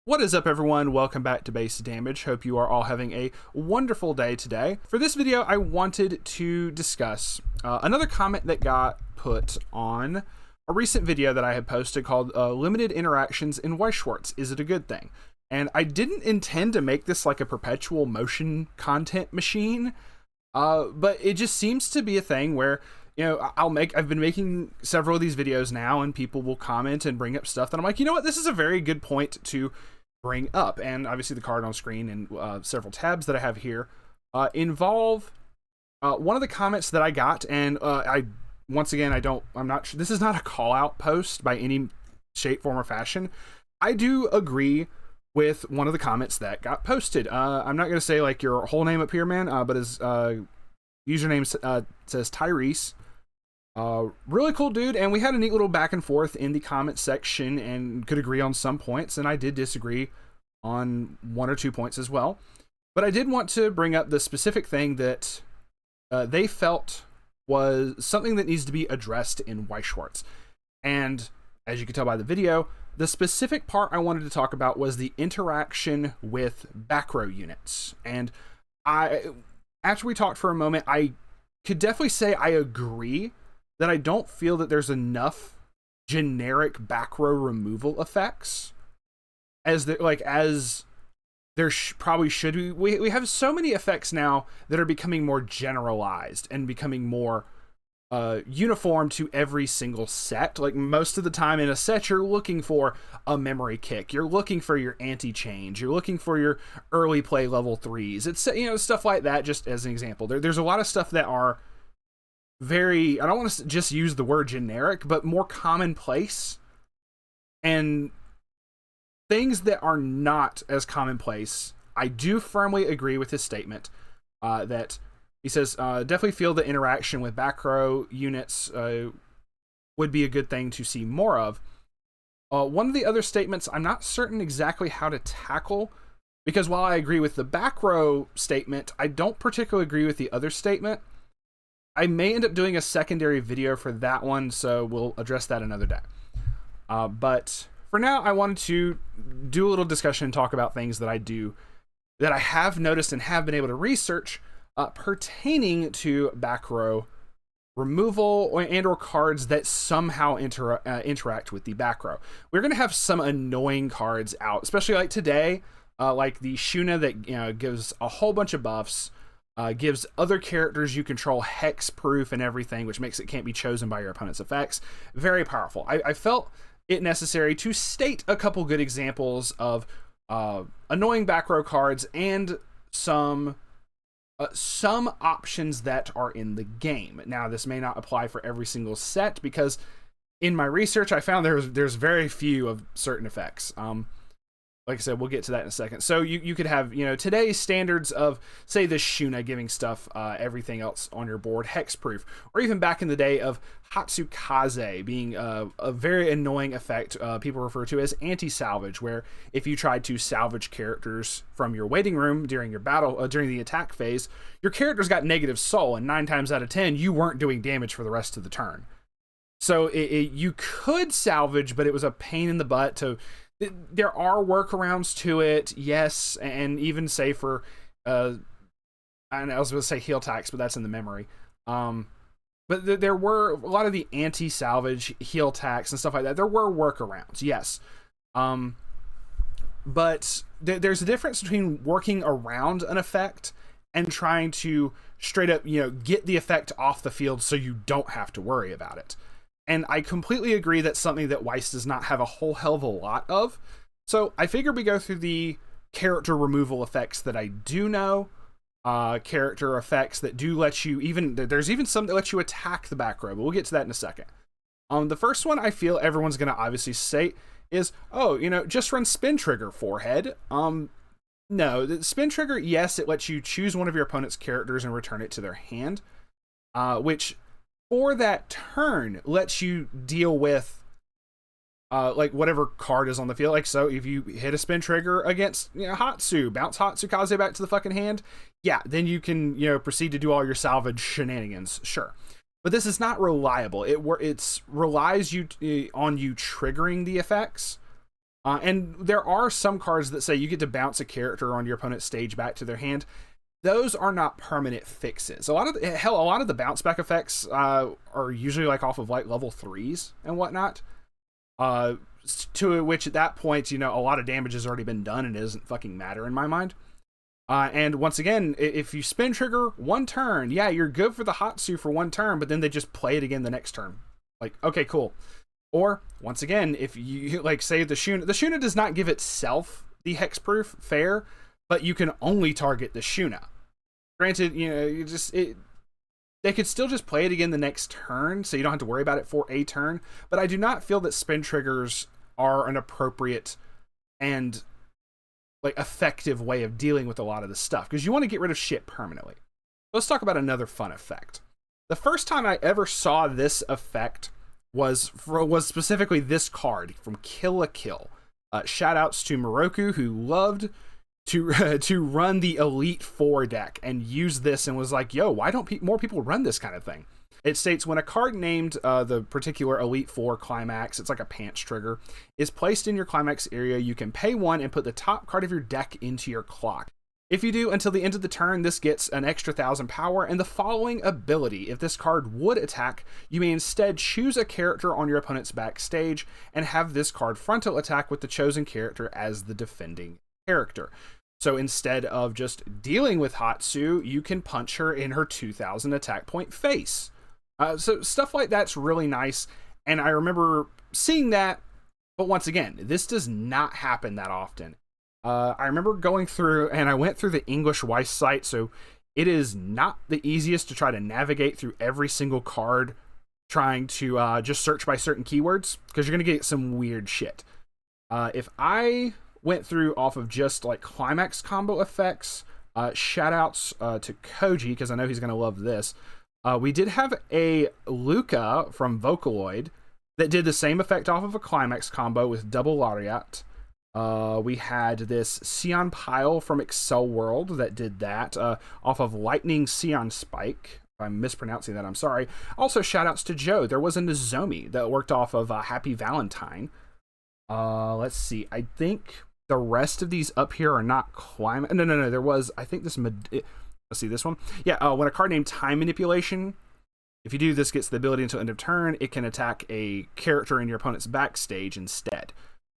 What is up, everyone? Welcome back to Base Damage. Hope you are all having a wonderful day today. For this video, I wanted to discuss another comment that got put on a recent video that I had posted called Limited Interactions in Weiss Schwarz. Is it a good thing? And I didn't intend to make this like a perpetual motion content machine, but it just seems to be a thing where, you know, I've been making several of these videos now, and people will comment and bring up stuff that I'm like, you know what, this is a very good point to bring up. And obviously the card on screen and several tabs that I have here involve one of the comments that I got. And I'm not sure, this is not a call out post by any shape, form, or fashion. I do agree with one of the comments that got posted. I'm not going to say like your whole name up here, man, but his username says Tyrese. Really cool dude, and we had a neat little back and forth in the comment section and could agree on some points, and I did disagree on one or two points as well. But I did want to bring up the specific thing that they felt was something that needs to be addressed in Weiss Schwarz. And as you can tell by the video, the specific part I wanted to talk about was the interaction with back row units. And after we talked for a moment, I could definitely say I agree that I don't feel that there's enough generic back row removal effects as there probably should be. We have so many effects now that are becoming more generalized and becoming more uniform to every single set. Like most of the time in a set, you're looking for a memory kick, you're looking for your anti-change, you're looking for your early play level 3s. It's, you know, stuff like that. Just as an example, there's a lot of stuff that are very, I don't want to just use the word generic, but more commonplace, and things that are not as commonplace. I do firmly agree with his statement that he says, definitely feel the interaction with back row units would be a good thing to see more of. One of the other statements I'm not certain exactly how to tackle, because while I agree with the back row statement, I don't particularly agree with the other statement. I may end up doing a secondary video for that one, so we'll address that another day. But for now, I wanted to do a little discussion and talk about things that I have noticed and have been able to research pertaining to back row removal or cards that somehow interact with the back row. We're going to have some annoying cards out, especially like today, like the Shuna that gives a whole bunch of buffs. Gives other characters you control hex proof and everything, which makes it can't be chosen by your opponent's effects. Very powerful. I felt it necessary to state a couple good examples of annoying back row cards and some options that are in the game. Now, this may not apply for every single set, because in my research I found there's very few of certain effects. Like I said, we'll get to that in a second. So you could have, you know, today's standards of, say, the Shuna giving stuff, everything else on your board hexproof, or even back in the day of Hatsukaze being a very annoying effect people refer to as anti-salvage, where if you tried to salvage characters from your waiting room during your battle, during the attack phase, your characters got negative soul, and 9 times out of 10, you weren't doing damage for the rest of the turn. So you could salvage, but it was a pain in the butt to... There are workarounds to it, yes, and even say for, I was going to say heal tax, but that's in the memory. But there were a lot of the anti-salvage, heal tax, and stuff like that. There were workarounds, yes. But there's a difference between working around an effect and trying to straight up, you know, get the effect off the field so you don't have to worry about it. And I completely agree that's something that Weiss does not have a whole hell of a lot of. So I figured we go through the character removal effects that I do know. Character effects that do let you there's even some that let you attack the back row, but we'll get to that in a second. The first one I feel everyone's going to obviously say is, oh, you know, just run spin trigger forehead. No, the spin trigger, yes, it lets you choose one of your opponent's characters and return it to their hand, which... for that turn, lets you deal with like whatever card is on the field. Like, so if you hit a spin trigger against, you know, Hatsu, bounce Hatsukaze back to the fucking hand, yeah, then you can, you know, proceed to do all your salvage shenanigans, sure. But this is not reliable. It relies on you triggering the effects, And there are some cards that say you get to bounce a character on your opponent's stage back to their hand. Those are not permanent fixes. A lot of the bounce back effects are usually like off of like level 3s and whatnot. To which at that point, you know, a lot of damage has already been done and it doesn't fucking matter in my mind. And once again, if you spin trigger one turn, yeah, you're good for the Hatsu for one turn, but then they just play it again the next turn. Like, okay, cool. Or, once again, if you, like, say the Shuna does not give itself the hexproof, fair, but you can only target the Shuna. Granted, you know, they could still just play it again the next turn, so you don't have to worry about it for a turn, but I do not feel that spin triggers are an appropriate and like effective way of dealing with a lot of this stuff, because you want to get rid of shit permanently. Let's talk about another fun effect. The first time I ever saw this effect was specifically this card from Kill la Kill. Shout outs to Moroku, who loved to run the Elite Four deck and use this and was like, yo, why don't more people run this kind of thing? It states when a card named the particular Elite Four Climax, it's like a pants trigger, is placed in your Climax area, you can pay 1 and put the top card of your deck into your clock. If you do until the end of the turn, this gets an extra 1,000 power and the following ability. If this card would attack, you may instead choose a character on your opponent's backstage and have this card frontal attack with the chosen character as the defending character. So instead of just dealing with Hatsu, you can punch her in her 2,000 attack point face. So stuff like that's really nice, and I remember seeing that, but once again, this does not happen that often. I remember going through, and I went through the English Weiss site, so it is not the easiest to try to navigate through every single card trying to just search by certain keywords, because you're going to get some weird shit. If I went through off of just like Climax combo effects, shout outs to Koji, because I know he's going to love this. We did have a Luca from Vocaloid that did the same effect off of a Climax combo with double Lariat. We had this Sion Pile from Excel World that did that off of Lightning Sion Spike. If I'm mispronouncing that, I'm sorry. Also, shoutouts to Joe. There was a Nozomi that worked off of Happy Valentine. Let's see. I think the rest of these up here are not Climax. No. There was, I think this... Let's see this one. Yeah, when a card named Time Manipulation, if you do this, gets the ability until end of turn, it can attack a character in your opponent's backstage instead.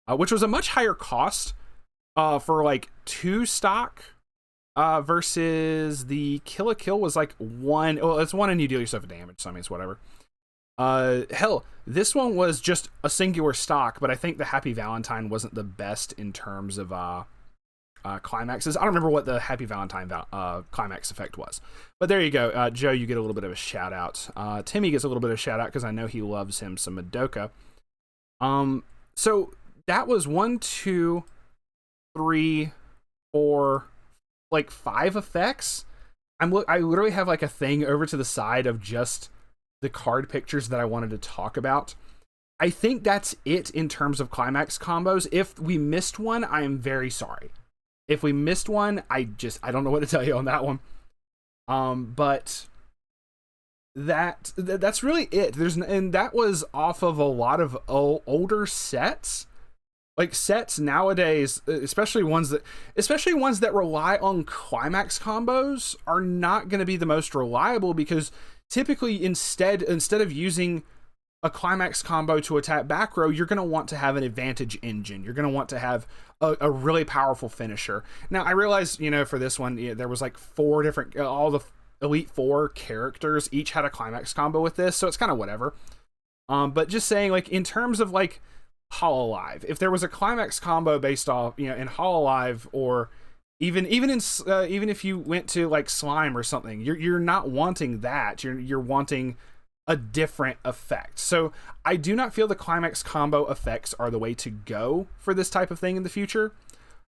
Which was a much higher cost for like 2 stock versus the Kill la Kill was like 1. Well, it's 1 and you deal yourself a damage, so I mean, it's whatever. Hell, this one was just a singular stock, but I think the Happy Valentine wasn't the best in terms of climaxes. I don't remember what the Happy Valentine climax effect was, but there you go. Joe, you get a little bit of a shout out. Timmy gets a little bit of a shout out because I know he loves him some Madoka. So that was 1, 2, 3, 4, like 5 effects. I literally have like a thing over to the side of just the card pictures that I wanted to talk about. I think that's it in terms of Climax combos. If we missed one, I am very sorry. If we missed one, I don't know what to tell you on that one. But that's really it. And that was off of a lot of older sets. Like sets nowadays, especially ones that rely on Climax combos, are not going to be the most reliable, because typically instead of using a Climax combo to attack back row, you're going to want to have an advantage engine. You're going to want to have a really powerful finisher. Now, I realize, for this one, there was like 4 different, all the Elite Four characters each had a Climax combo with this, so it's kind of whatever. But just saying, like, in terms of like Hololive, if there was a Climax combo based off, in Hololive, or even if you went to like Slime or something, you're not wanting that. You're wanting a different effect. So I do not feel the Climax combo effects are the way to go for this type of thing in the future.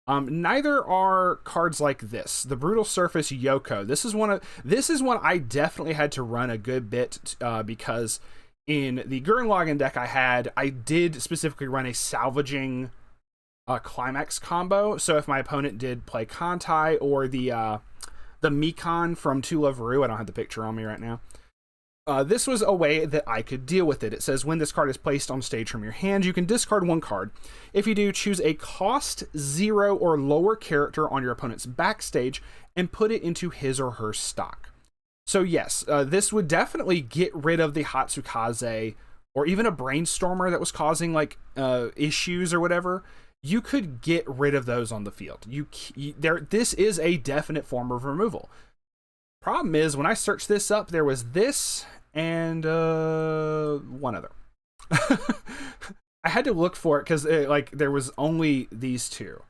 Neither are cards like this, the Brutal Surface Yoko. This is one I definitely had to run a good bit because in the Gurren Lagann deck I did specifically run a salvaging Climax combo. So if my opponent did play Kantai or the Mikan from To Love Ru, I don't have the picture on me right now. This was a way that I could deal with it. It says when this card is placed on stage from your hand, you can discard one card. If you do, choose a cost 0 or lower character on your opponent's backstage and put it into his or her stock. So yes, this would definitely get rid of the Hatsukaze or even a Brainstormer that was causing like issues or whatever. You could get rid of those on the field. This is a definite form of removal. Problem is, when I searched this up, there was this and one other. I had to look for it because like there was only these two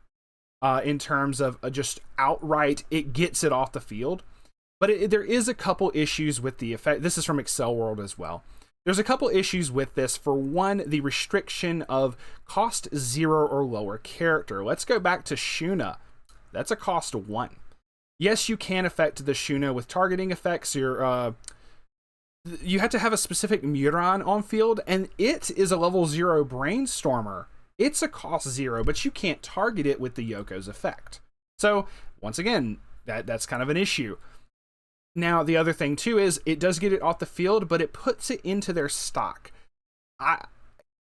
in terms of just outright it gets it off the field. But there is a couple issues with the effect. This is from Excel World as well. There's a couple issues with this. For one, the restriction of cost 0 or lower character. Let's go back to Shuna. That's a cost 1. Yes, you can affect the Shuna with targeting effects. You have to have a specific Muron on field, and it is a level 0 Brainstormer. It's a cost 0, but you can't target it with the Yoko's effect. So, once again, that's kind of an issue. Now, the other thing, too, is it does get it off the field, but it puts it into their stock.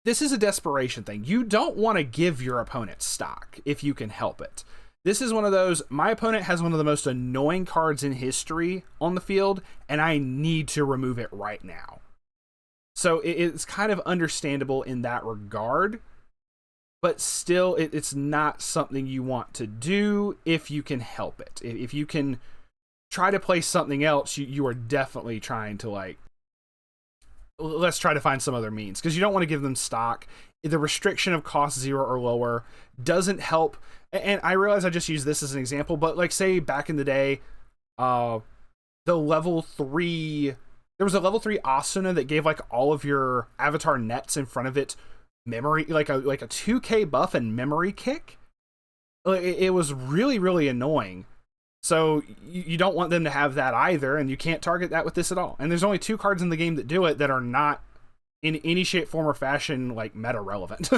This is a desperation thing. You don't want to give your opponent stock if you can help it. This is one of those, my opponent has one of the most annoying cards in history on the field, and I need to remove it right now. So it's kind of understandable in that regard, but still, it's not something you want to do if you can help it. If you can try to play something else, you are definitely trying to, like, let's try to find some other means, because you don't want to give them stock. The restriction of cost 0 or lower doesn't help. And I realize I just used this as an example, but like say back in the day, the level 3, there was a level 3 Asuna that gave like all of your avatar nets in front of it memory, like a 2k buff and memory kick. It was really, really annoying. So you don't want them to have that either, and you can't target that with this at all. And there's only 2 cards in the game that do it that are not in any shape, form, or fashion like meta relevant.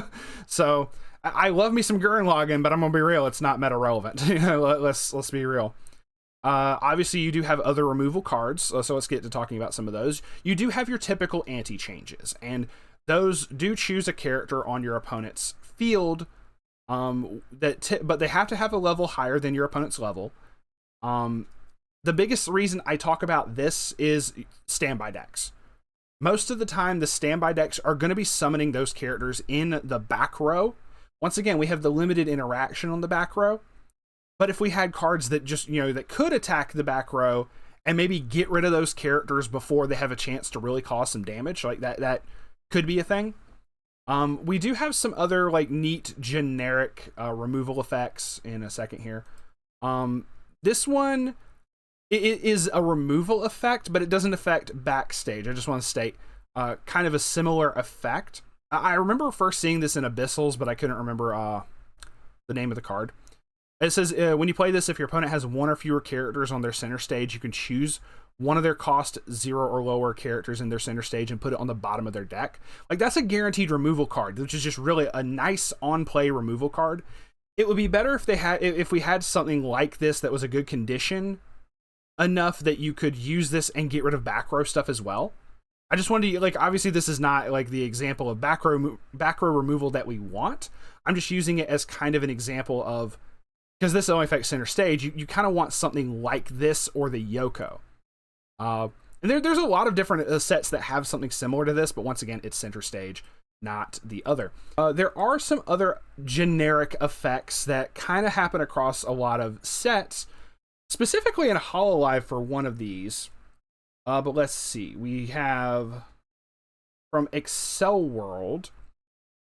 So I love me some Gurren Lagann, but I'm gonna be real, it's not meta relevant. Let's be real. Obviously, you do have other removal cards, so let's get to talking about some of those. You do have your typical anti-changes, and those do choose a character on your opponent's field, but they have to have a level higher than your opponent's level. The biggest reason I talk about this is standby decks. Most of the time, the standby decks are going to be summoning those characters in the back row. Once again, we have the limited interaction on the back row. But if we had cards that just, that could attack the back row and maybe get rid of those characters before they have a chance to really cause some damage, like that could be a thing. We do have some other like neat generic removal effects in a second here. This one, it is a removal effect, but it doesn't affect backstage. I just want to state kind of a similar effect. I remember first seeing this in Abyssals, but I couldn't remember the name of the card. It says, when you play this, if your opponent has 1 or fewer characters on their center stage, you can choose one of their cost 0 or lower characters in their center stage and put it on the bottom of their deck. Like, that's a guaranteed removal card, which is just really a nice on-play removal card. It would be better if we had something like this that was a good condition enough that you could use this and get rid of back row stuff as well. I just wanted to, like, obviously this is not like the example of back row removal that we want. I'm just using it as kind of an example of, because this only affects center stage, you kind of want something like this or the Yoko. And there's a lot of different sets that have something similar to this, but once again, it's center stage, not the other. There are some other generic effects that kind of happen across a lot of sets, specifically in Hololive for one of these. But let's see. We have from Excel World.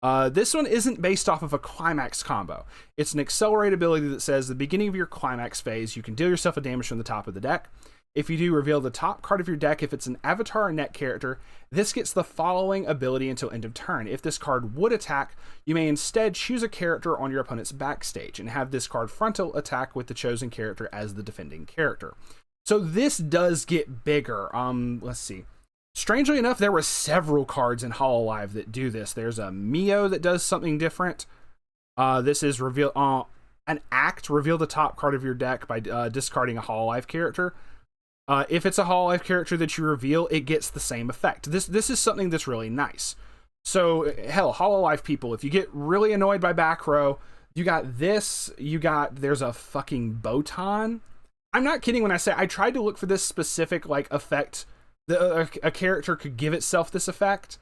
This one isn't based off of a climax combo. It's an accelerate ability that says, the beginning of your climax phase, you can deal yourself a damage from the top of the deck. If you do, reveal the top card of your deck. If it's an avatar or net character, this gets the following ability until end of turn. If this card would attack, you may instead choose a character on your opponent's backstage and have this card frontal attack with the chosen character as the defending character. So this does get bigger. Let's see. Strangely enough, there were several cards in Hololive that do this. There's a Mio that does something different. This is reveal an act. Reveal the top card of your deck by discarding a Hololive character. If it's a Hololive character that you reveal, it gets the same effect. This is something that's really nice. So, hell, Hololive people, if you get really annoyed by back row, you got this, there's a fucking Botan. I'm not kidding when I say I tried to look for this specific, like, effect, a character could give itself this effect.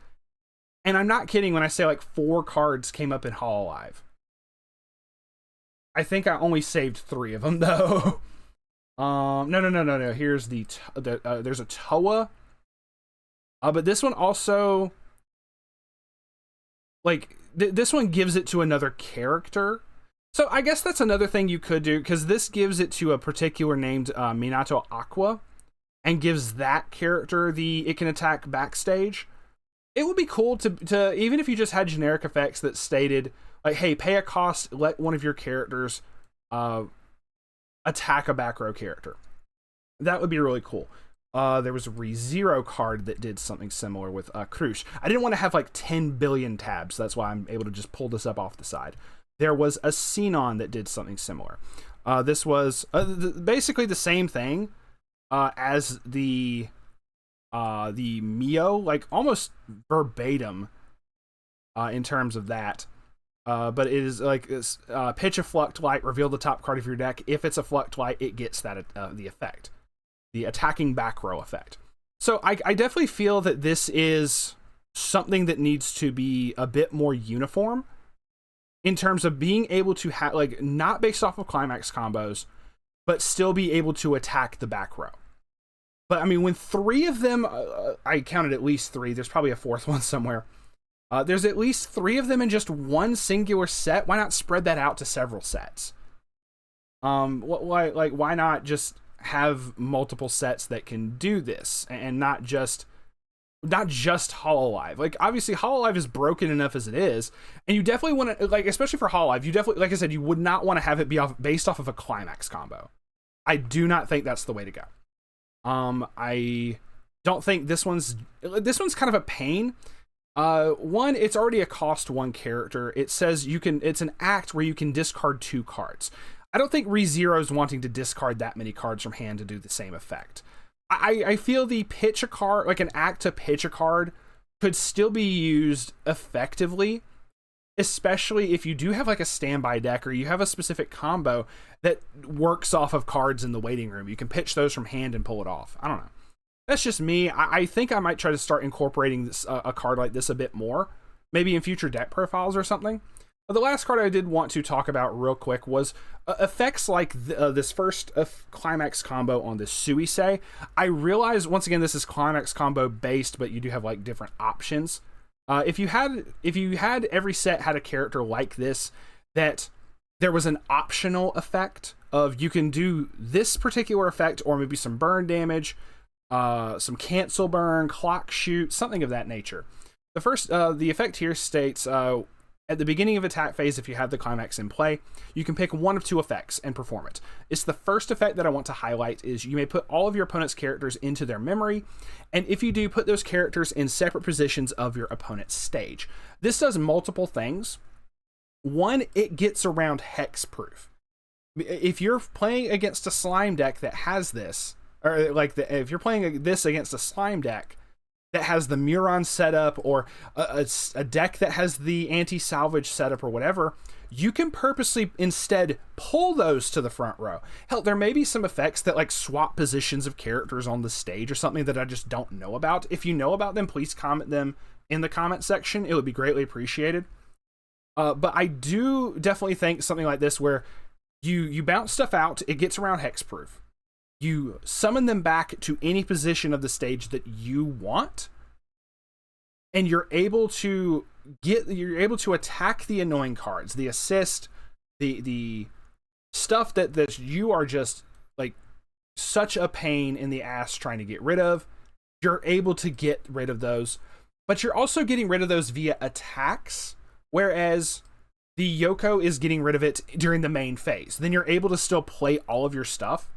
And I'm not kidding when I say, like, 4 cards came up in Hololive. I think I only saved 3 of them, though. No. Here's there's a Toa. But this one also, like, this one gives it to another character. So I guess that's another thing you could do, because this gives it to a particular named Minato Aqua, and gives that character it can attack backstage. It would be cool to even if you just had generic effects that stated, like, hey, pay a cost, let one of your characters attack a back row character. That would be really cool. There was a ReZero card that did something similar with Krush. I didn't want to have like 10 billion tabs. That's why I'm able to just pull this up off the side. There was a Xenon that did something similar. This was basically the same thing as the Mio, like almost verbatim in terms of that. But it is like pitch a Fluctlight, reveal the top card of your deck. If it's a Fluctlight, it gets that the effect, the attacking back row effect. So I definitely feel that this is something that needs to be a bit more uniform in terms of being able to have, like, not based off of climax combos, but still be able to attack the back row. But I mean, when 3 of them, I counted at least 3. There's probably a 4th one somewhere. There's at least 3 of them in just one singular set. Why not spread that out to several sets? Why not just have multiple sets that can do this, and not just Hololive? Like, obviously Hololive is broken enough as it is, and you definitely want to, like, especially for Hololive, you definitely, like I said, you would not want to have it be based off of a climax combo. I do not think that's the way to go. I don't think this one's kind of a pain. One, it's already a cost 1 character. It says it's an act where you can discard 2 cards. I don't think ReZero's wanting to discard that many cards from hand to do the same effect. I feel the pitch a card, like an act to pitch a card, could still be used effectively, especially if you do have like a standby deck or you have a specific combo that works off of cards in the waiting room. You can pitch those from hand and pull it off. I don't know. That's just me. I think I might try to start incorporating this, a card like this a bit more, maybe in future deck profiles or something. The last card I did want to talk about real quick was effects like this first climax combo on the Suisei. I realize, once again, this is climax combo based, but you do have like different options. If you had every set had a character like this, that there was an optional effect of you can do this particular effect, or maybe some burn damage, some cancel burn, clock shoot, something of that nature. The first, the effect here states, at the beginning of attack phase, if you have the climax in play, you can pick one of 2 effects and perform it. It's the first effect that I want to highlight. Is you may put all of your opponent's characters into their memory, and if you do, put those characters in separate positions of your opponent's stage. This does multiple things. One, it gets around hexproof. If you're playing against a slime deck that has this, or like if you're playing this against a slime deck that has the Muron setup, or a deck that has the anti-salvage setup or whatever, you can purposely instead pull those to the front row. Hell, there may be some effects that like swap positions of characters on the stage or something that I just don't know about. If you know about them, please comment them in the comment section. It would be greatly appreciated. But I do definitely think something like this, where you bounce stuff out, it gets around hexproof. You summon them back to any position of the stage that you want, and you're able to attack the annoying cards, the assist, the stuff that you are just like such a pain in the ass trying to get rid of. You're able to get rid of those, but you're also getting rid of those via attacks, whereas the Yoko is getting rid of it during the main phase. Then you're able to still play all of your stuff.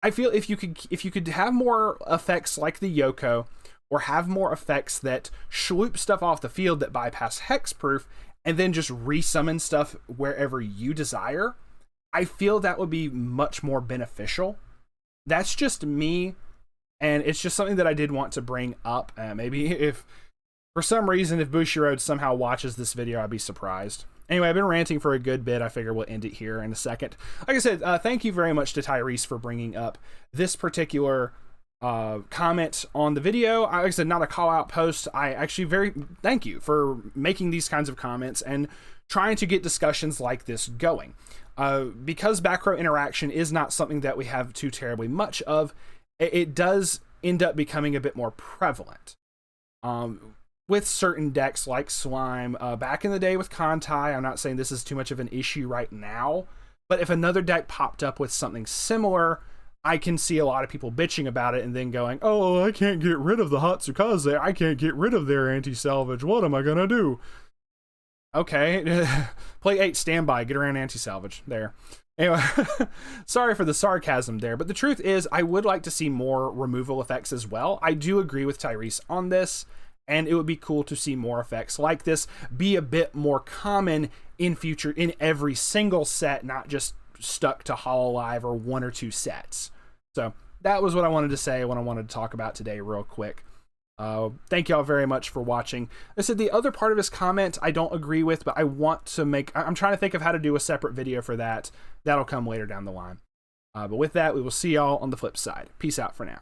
I feel if you could have more effects like the Yoko, or have more effects that shloop stuff off the field that bypass hexproof, and then just resummon stuff wherever you desire, I feel that would be much more beneficial. That's just me And it's just something that I did want to bring up. Maybe if, for some reason, if Bushiroad somehow watches this video, I'd be surprised. Anyway, I've been ranting for a good bit. I figure we'll end it here in a second. Like I said, thank you very much to Tyrese for bringing up this particular comment on the video. Like I said, not a call out post. I actually thank you for making these kinds of comments and trying to get discussions like this going. Because back row interaction is not something that we have too terribly much of, it does end up becoming a bit more prevalent. With certain decks like Slime, back in the day with Kantai, I'm not saying this is too much of an issue right now, but if another deck popped up with something similar, I can see a lot of people bitching about it and then going, oh, I can't get rid of the Hatsukaze, I can't get rid of their anti-salvage, what am I gonna do? Okay, play 8 standby, get around anti-salvage, there. Anyway, sorry for the sarcasm there, but the truth is I would like to see more removal effects as well. I do agree with Tyrese on this, and it would be cool to see more effects like this be a bit more common in future, in every single set, not just stuck to Hololive or 1 or 2 sets. So that was what I wanted to say, what I wanted to talk about today real quick. Thank y'all very much for watching. I said the other part of his comment I don't agree with, but I'm trying to think of how to do a separate video for that. That'll come later down the line. But with that, we will see y'all on the flip side. Peace out for now.